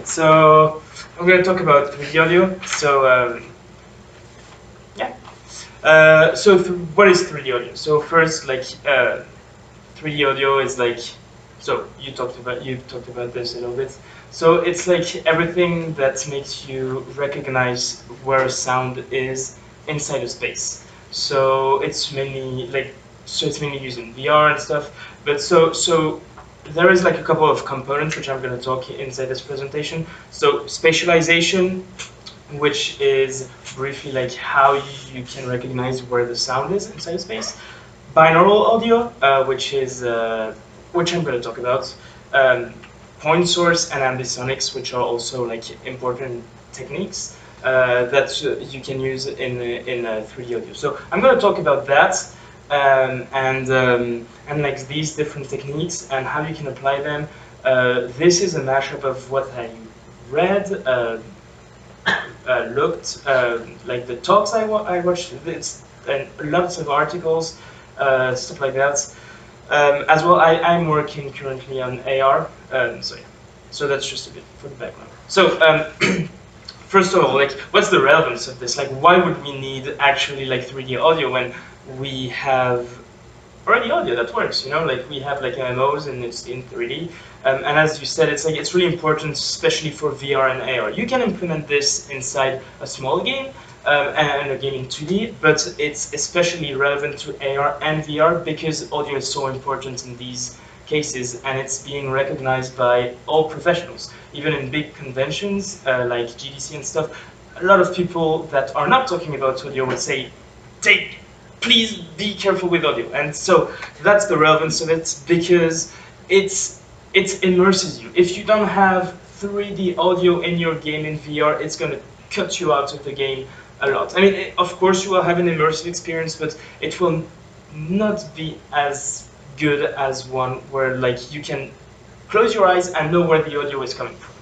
So I'm going to talk about 3D audio. So yeah. What is 3D audio? So first, 3D audio is like, so you talked about this a little bit. So it's like everything that makes you recognize where a sound is inside a space. So it's mainly used in VR and stuff. But so there is like a couple of components which I'm going to talk inside this presentation. So spatialization, which is briefly like how you can recognize where the sound is inside a space. Binaural audio, which I'm going to talk about. Point source and ambisonics, which are also like important techniques that you can use in 3D audio. So I'm going to talk about that and like these different techniques and how you can apply them. This is a mashup of what I read, looked, like the talks I watched, and lots of articles, stuff like that. As well, I'm working currently on AR, so that's just a bit for the background. So first of all, like, what's the relevance of this? Like, why would we need actually like 3D audio when we have already audio that works? You know, like we have like MMOs and it's in 3D. And as you said, it's really important, especially for VR and AR. You can implement this inside a small game and a game in 2D, but it's especially relevant to AR and VR because audio is so important in these cases, and it's being recognized by all professionals. Even in big conventions like GDC and stuff, a lot of people that are not talking about audio would say, please be careful with audio. And so that's the relevance of it, because it immerses you. If you don't have 3D audio in your game in VR, it's going to cut you out of the game a lot. I mean, of course you will have an immersive experience, but it will not be as good as one where like you can close your eyes and know where the audio is coming from.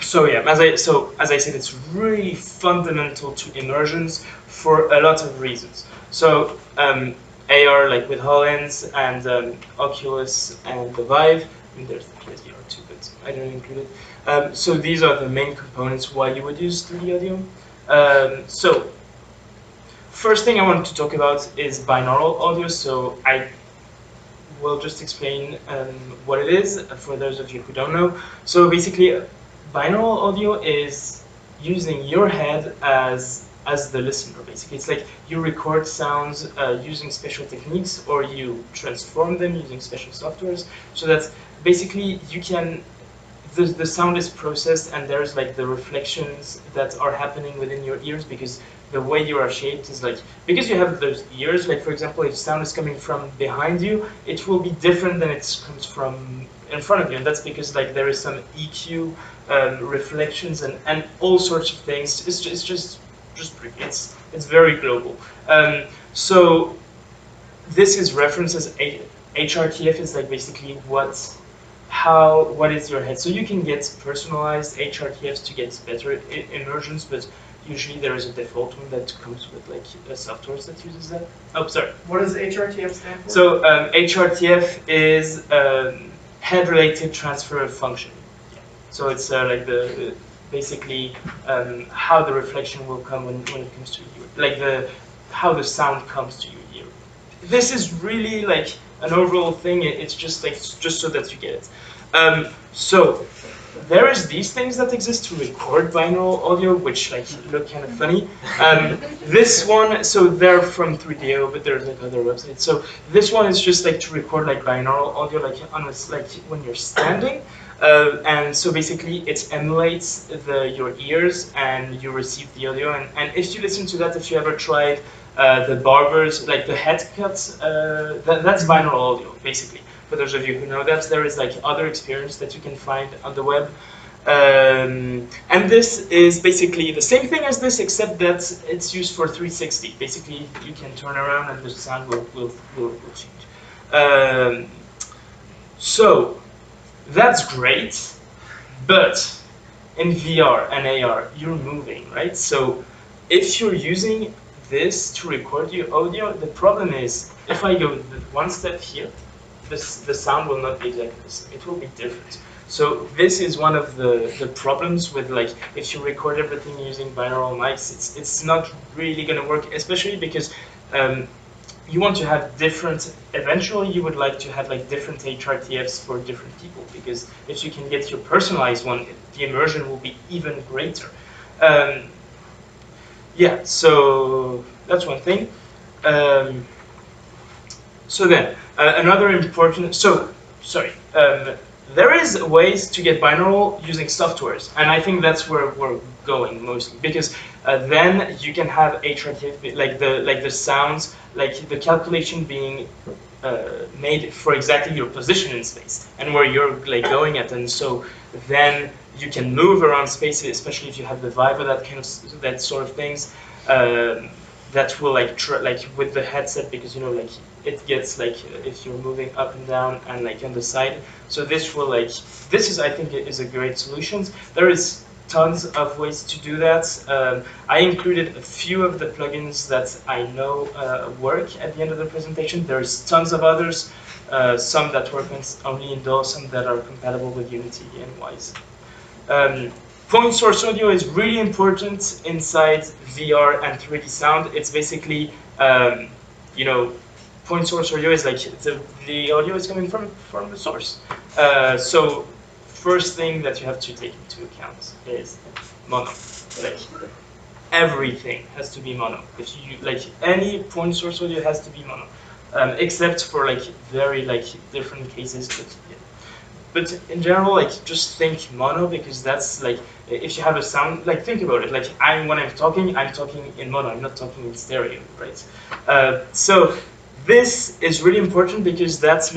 So yeah, as I said, it's really fundamental to immersions for a lot of reasons. So AR, like with HoloLens and Oculus and the Vive. I mean, there's the PSVR too, but I don't include it. So these are the main components why you would use 3D audio. So first thing I wanted to talk about is binaural audio. So I will just explain what it is for those of you who don't know. So basically, binaural audio is using your head as the listener. Basically, it's like you record sounds using special techniques, or you transform them using special softwares, so that basically you can, the sound is processed and there's like the reflections that are happening within your ears, because the way you are shaped is like, because you have those ears, like for example, if sound is coming from behind you, it will be different than it comes from in front of you, and that's because like there is some EQ, reflections and all sorts of things. It's just it's very global. So this is referenced as HRTF is like basically what is your head. So you can get personalized HRTFs to get better immersions, but usually there is a default one that comes with like a software that uses that. Oh, sorry. What does HRTF stand for? So HRTF is head-related transfer function. So it's like basically how the reflection will come when it comes to you, like how the sound comes to your ear. This is really like an overall thing. It's just like just so that you get it. So there is these things that exist to record binaural audio, which like look kind of funny. This one, so they're from 3DO, but there's like other websites. So this one is just like to record like binaural audio, like like when you're standing. And so basically it emulates your ears and you receive the audio. And if you listen to that, if you ever tried the barbers, like the head cuts, that's binaural audio, basically. For those of you who know that, there is like other experience that you can find on the web. And this is basically the same thing as this, except that it's used for 360. Basically, you can turn around and the sound will change. So that's great, but in VR and AR, you're moving, right? So if you're using this to record your audio, the problem is if I go one step here, the sound will not be exactly the same. It will be different. So this is one of the problems with like if you record everything using binaural mics, it's not really gonna work, especially because you want to have different. Eventually, you would like to have like different HRTFs for different people, because if you can get your personalized one, the immersion will be even greater. Yeah, so that's one thing. So then another important. There is ways to get binaural using softwares, and I think that's where we're going mostly, because then you can have HRTF, like the sounds, like the calculation being made for exactly your position in space and where you're like going at, and so then you can move around space, especially if you have the Viva, that sort of things. That will like with the headset, because you know like it gets like if you're moving up and down and like on the side. So this will like I think is a great solution. There is tons of ways to do that. I included a few of the plugins that I know work at the end of the presentation. There's tons of others, some that work only in DAW, some that are compatible with Unity and Wise. Point source audio is really important inside VR and 3D sound. It's basically, you know, point source audio is like the audio is coming from the source. So first thing that you have to take into account is mono. Like everything has to be mono. If you like any point source audio has to be mono, except for like very like different cases. But in general, like just think mono, because that's like if you have a sound, like think about it. Like when I'm talking in mono. I'm not talking in stereo, right? So this is really important, because that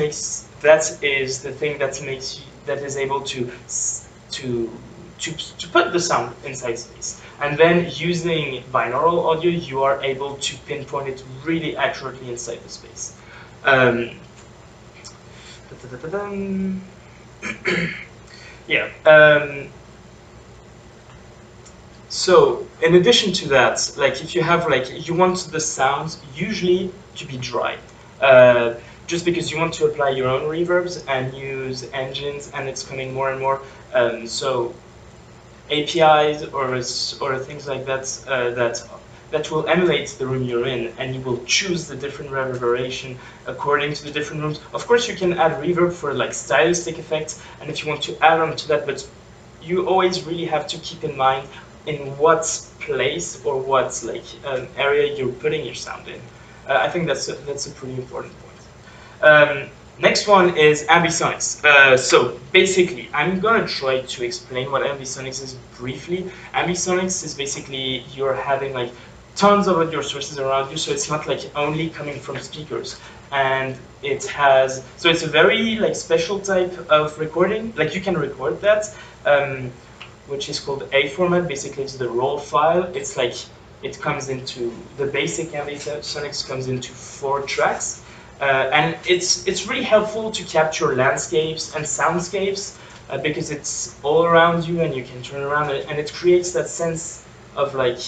is the thing that is able to put the sound inside space. And then using binaural audio, you are able to pinpoint it really accurately inside the space. Yeah. So in addition to that, like if you have like you want the sounds usually to be dry, just because you want to apply your own reverbs and use engines, and it's coming more and more. So APIs or things like that that will emulate the room you're in, and you will choose the different reverberation according to the different rooms. Of course, you can add reverb for like stylistic effects, and if you want to add on to that, but you always really have to keep in mind in what place or what like area you're putting your sound in. I think that's a pretty important point. Next one is ambisonics. So basically, I'm gonna try to explain what ambisonics is briefly. Ambisonics is basically you're having like tons of audio sources around you, so it's not like only coming from speakers. And it's a very like special type of recording. Like you can record that, which is called A format. Basically, it's the raw file. It's like it comes into the basic ambisonics comes into 4 tracks. And it's really helpful to capture landscapes and soundscapes, because it's all around you and you can turn around, and it creates that sense of like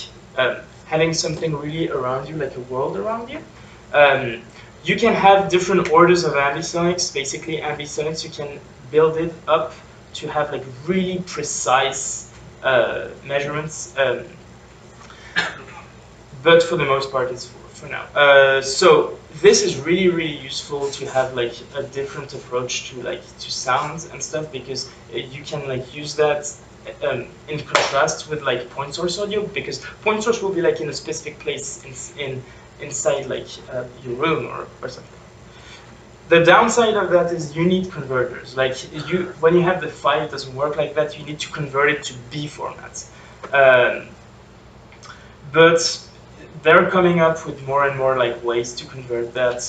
having something really around you, like a world around you. You can have different orders of ambisonics. Basically, ambisonics, you can build it up to have like really precise measurements, but for the most part, it's for now. So this is really, really useful to have like a different approach to sounds and stuff, because you can like use that in contrast with like point source audio, because point source will be like in a specific place inside like your room or something. The downside of that is you need converters. Like when you have the file, it doesn't work like that. You need to convert it to B format. But they're coming up with more and more like ways to convert that.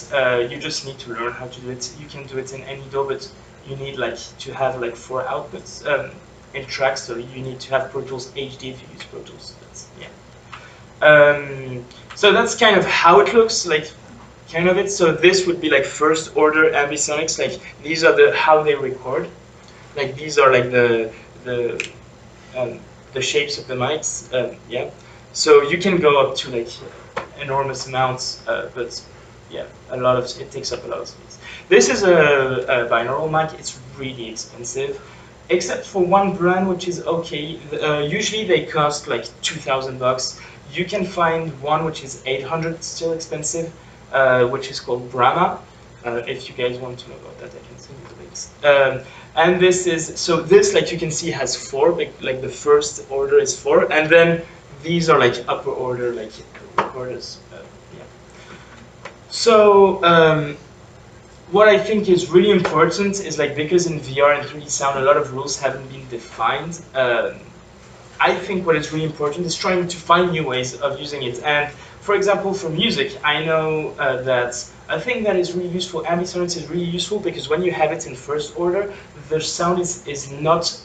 You just need to learn how to do it. You can do it in any DAW, but you need like to have like 4 outputs in tracks. So you need to have Pro Tools HD if you use Pro Tools. So that's kind of how it looks like. Kind of it. So this would be like first order ambisonics. Like these are how they record. Like these are like the shapes of the mics. Yeah. So you can go up to like enormous amounts, but yeah, it takes up a lot of space. This is a binaural mic. It's really expensive. except for one brand which is okay. Usually they cost like $2,000. You can find one which is 800, still expensive, which is called Brahma. If you guys want to know about that, I can send you the links. And this is, so this, like you can see, has 4, like the first order is 4, and then these are like upper order, like orders. Yeah. So what I think is really important is, like, because in VR and 3D sound a lot of rules haven't been defined, I think what is really important is trying to find new ways of using it. And for example, for music, I know that a thing that is really useful, ambisonics is really useful, because when you have it in first order, the sound is not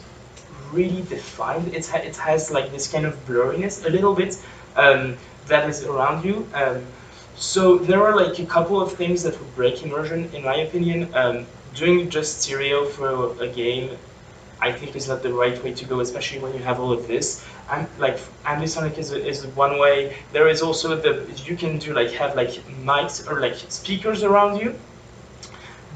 really defined. It has like this kind of blurriness a little bit that is around you. So there are like a couple of things that would break immersion, in my opinion. Doing just stereo for a game, I think, is not the right way to go, especially when you have all of this. And like ambisonic is one way. There is also you can do like have like mics or like speakers around you,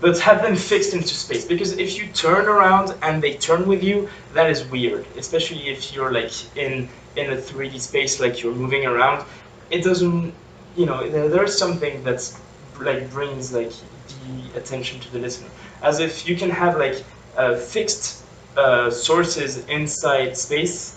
but have them fixed into space. Because if you turn around and they turn with you, that is weird. Especially if you're like in a 3D space, like you're moving around. It doesn't, you know, there's something that's like brings like the attention to the listener. As if you can have like fixed sources inside space.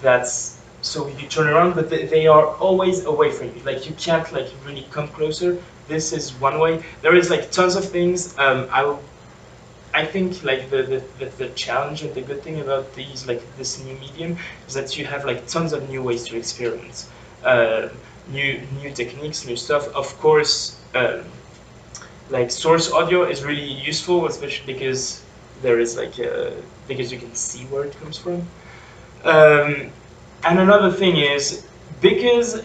That's so you turn around, but they are always away from you. Like you can't like really come closer. This is one way. There is like tons of things. I think like the challenge and the good thing about these, like this new medium, is that you have like tons of new ways to experiment, new techniques, new stuff. Of course, like source audio is really useful, especially because there is like because you can see where it comes from. And another thing is, because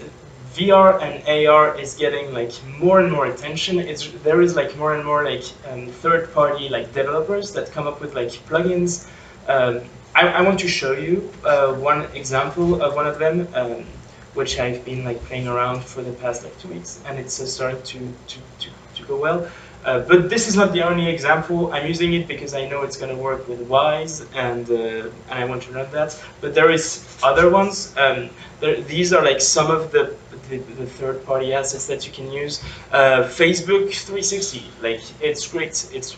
VR and AR is getting like more and more attention, there is like more and more like third-party like developers that come up with like plugins. I want to show you one example of one of them, which I've been like playing around for the past like 2 weeks, and it's starting to go well. But this is not the only example. I'm using it because I know it's going to work with Wise, and I want to learn that. But there is other ones. These are like some of the third-party assets that you can use. Facebook 360, like it's great. It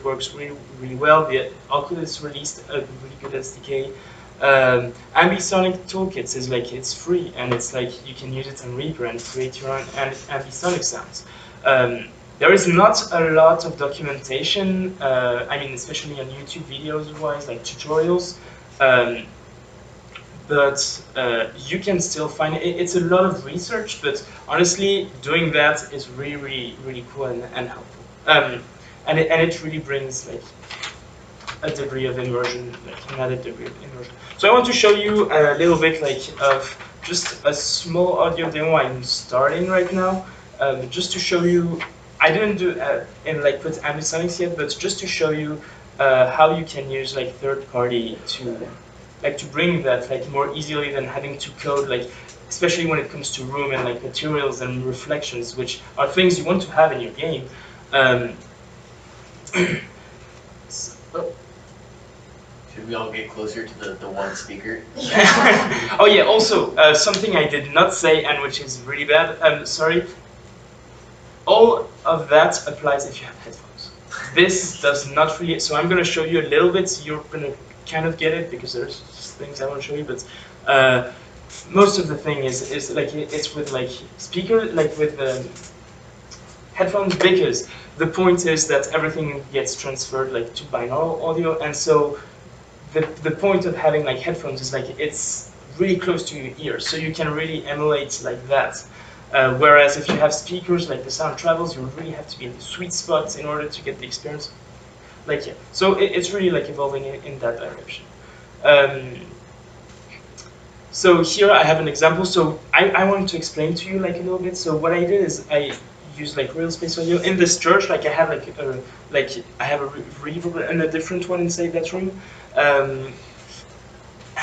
works really well. The Oculus released a really good SDK. Ambisonic Toolkits is like, it's free, and it's like you can use it on Reaper and create your own ambisonic sounds. There is not a lot of documentation, I mean, especially on YouTube videos-wise, like tutorials, but you can still find it. It's a lot of research, but honestly, doing that is really cool and helpful. And it really brings like a degree of immersion, like another degree of immersion. So I want to show you a little bit like of just a small audio demo I'm starting right now, just to show you. I didn't do and like put ambisonics yet, but just to show you how you can use like third party to bring that like more easily than having to code, like especially when it comes to room and like materials and reflections, which are things you want to have in your game. Should we all get closer to the one speaker? Oh yeah, also something I did not say, and which is really bad. Sorry. All of that applies if you have headphones. This does not really, so I'm going to show you a little bit, so you're going to kind of get it, because there's things I want to show you, but most of the thing is like, it's with like speaker, like with headphones, because the point is that everything gets transferred like to binaural audio, and so the point of having like headphones is like, it's really close to your ear, so you can really emulate like that. Whereas if you have speakers, like the sound travels, you really have to be in the sweet spots in order to get the experience. Like, yeah, so it's really like evolving in that direction. So here I have an example. So I wanted to explain to you like a little bit. So what I did is I used like real space audio in this church. Like I have I have a reverb and a different one inside that room.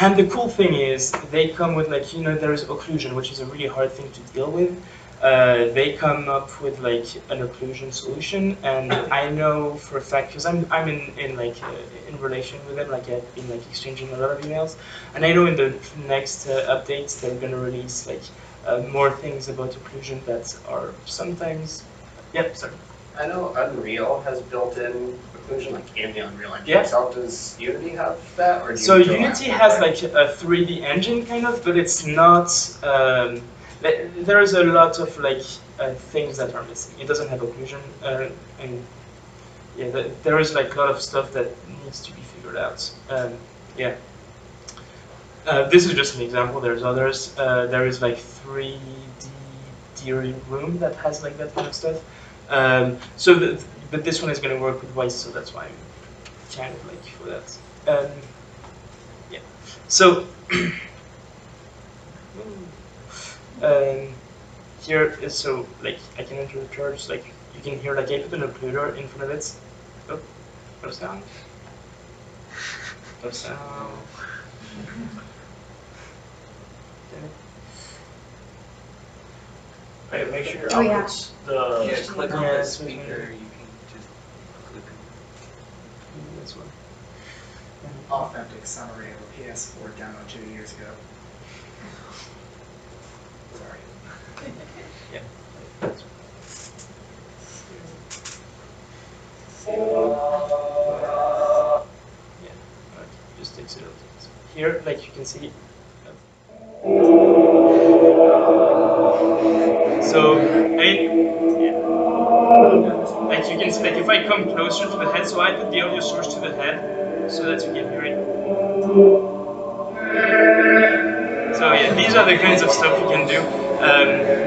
And the cool thing is, they come with like, you know, there is occlusion, which is a really hard thing to deal with. they come up with like an occlusion solution, and I know for a fact because I'm in like in relation with them, like I've been like exchanging a lot of emails, and I know in the next updates they're gonna release like more things about occlusion that are sometimes. Yep, sorry. I know Unreal has built-in occlusion, like in the Unreal Engine Yeah. itself. Does Unity have that, or do you So still Unity have has like a 3D engine kind of, but it's not. There is a lot of like things that are missing. It doesn't have occlusion, and yeah, there is like a lot of stuff that needs to be figured out. Yeah. This is just an example. There's others. There is like 3D room that has like that kind of stuff. But this one is going to work with Wise, so that's why I'm kind of like for that. Yeah. So here is so like I can enter the charge. Like you can hear like I put an occluder in front of it. Oh, no sound. No sound. Right, make sure your Oh, yeah. output's the. Yeah, click on Yeah, the it's speaker, okay. you can just click This one. Authentic summary of a PS4 demo 2 years ago. Sorry. Yeah. Yeah. Alright, just takes it out. Here, like you can see. So, like you can see, like if I come closer to the head, so I put the audio source to the head, so that you can hear it. So yeah, these are the kinds of stuff you can do.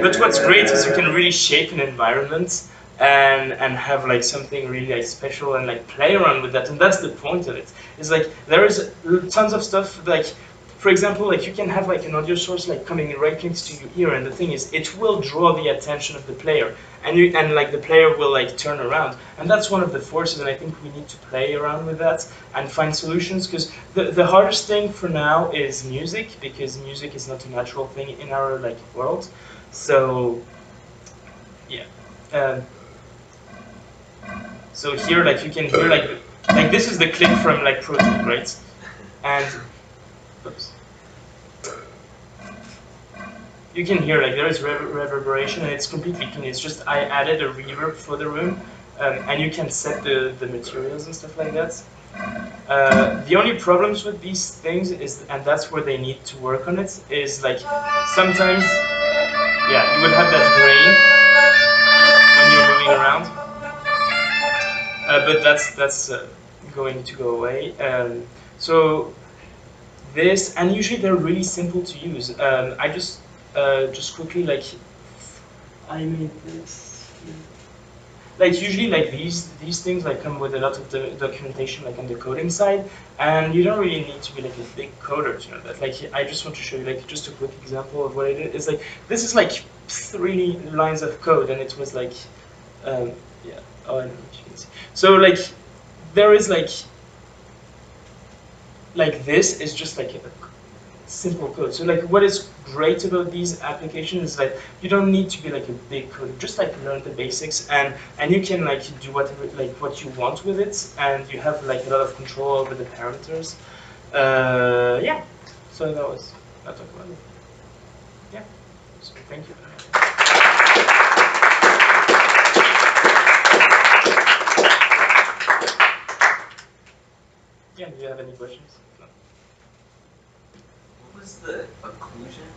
But what's great is you can really shape an environment and have like something really like special and like play around with that, and that's the point of it. It's like there is tons of stuff like. For example, like you can have like an audio source like coming right next to your ear, and the thing is, it will draw the attention of the player, and like the player will like turn around, and that's one of the forces. And I think we need to play around with that and find solutions, because the hardest thing for now is music, because music is not a natural thing in our like world. So yeah. So here, like you can hear like this is the clip from like Pro Tools, right? And oops. You can hear like there is reverberation, and it's completely clean. It's just I added a reverb for the room, and you can set the materials and stuff like that. The only problems with these things is, and that's where they need to work on it, is like sometimes, yeah, you would have that grain when you're moving around, but that's going to go away. So this, and usually they're really simple to use. I just quickly like I made this. Like usually like these things like come with a lot of documentation like on the coding side, and you don't really need to be like a big coder to know that. Like I just want to show you like just a quick example of what I did. It's like this is like 3 lines of code, and it was like yeah. Oh, I don't know if you can see. So like there is like this is just like a simple code. So like what is great about these applications is that you don't need to be like a big code. Just like learn the basics, and you can like do whatever like what you want with it, and you have like a lot of control over the parameters. Yeah. So that was I'll talk about it. Yeah. So thank you. Yeah. Do you have any questions? No. What was the occlusion?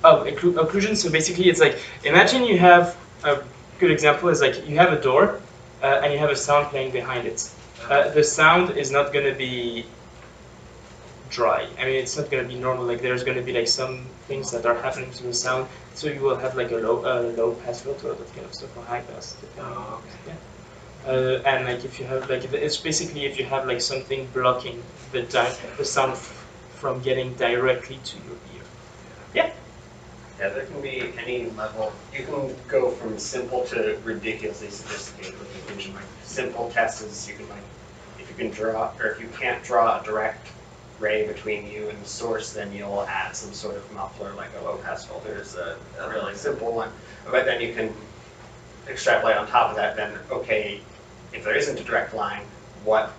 Oh, occlusion. So basically, it's like imagine you have a good example is like you have a door and you have a sound playing behind it. The sound is not going to be dry. I mean, it's not going to be normal. Like there's going to be like some things that are happening to the sound. So you will have like a low pass filter, that kind of stuff, or high pass. Oh, okay. Yeah. And like if you have like it's basically if you have like something blocking the sound from getting directly to your ear. Yeah. Yeah, there can be any level. You can go from simple to ridiculously sophisticated with occlusion. Like simple tests is you can like if you can draw or if you can't draw a direct ray between you and the source, then you'll add some sort of muffler, like a low-pass filter is a really simple one. But then you can extrapolate on top of that, then, okay, if there isn't a direct line, what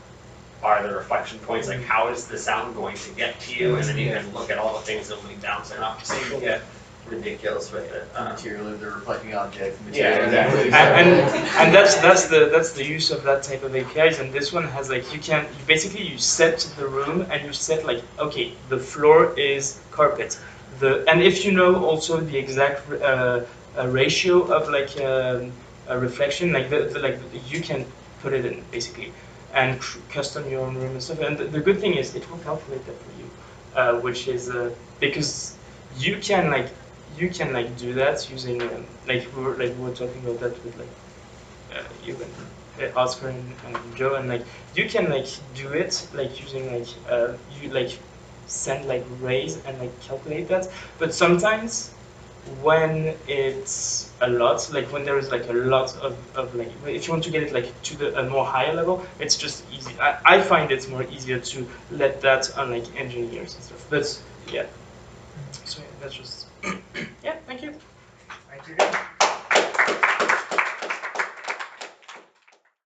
are the reflection points? Like, how is the sound going to get to you? And then you can look at all the things that will be downside up, so you can get ridiculous with it. The material of the reflecting object. The Yeah, material. exactly. And that's the use of that type of APIs. And this one has like you set the room and you set like, okay, the floor is carpet. And if you know also the exact ratio of like a reflection, like you can put it in basically and custom your own room and stuff. And the good thing is it will calculate that for you, which is because you can do that using we were talking about that with you and Oscar and Joe, and like you can like do it like using you like send like rays and like calculate that. But sometimes when it's a lot, like when there is like a lot of like, if you want to get it like to a more higher level, it's just easy. I find it's more easier to let that on like engineers and stuff. But yeah, so yeah, that's just yeah. Thank you.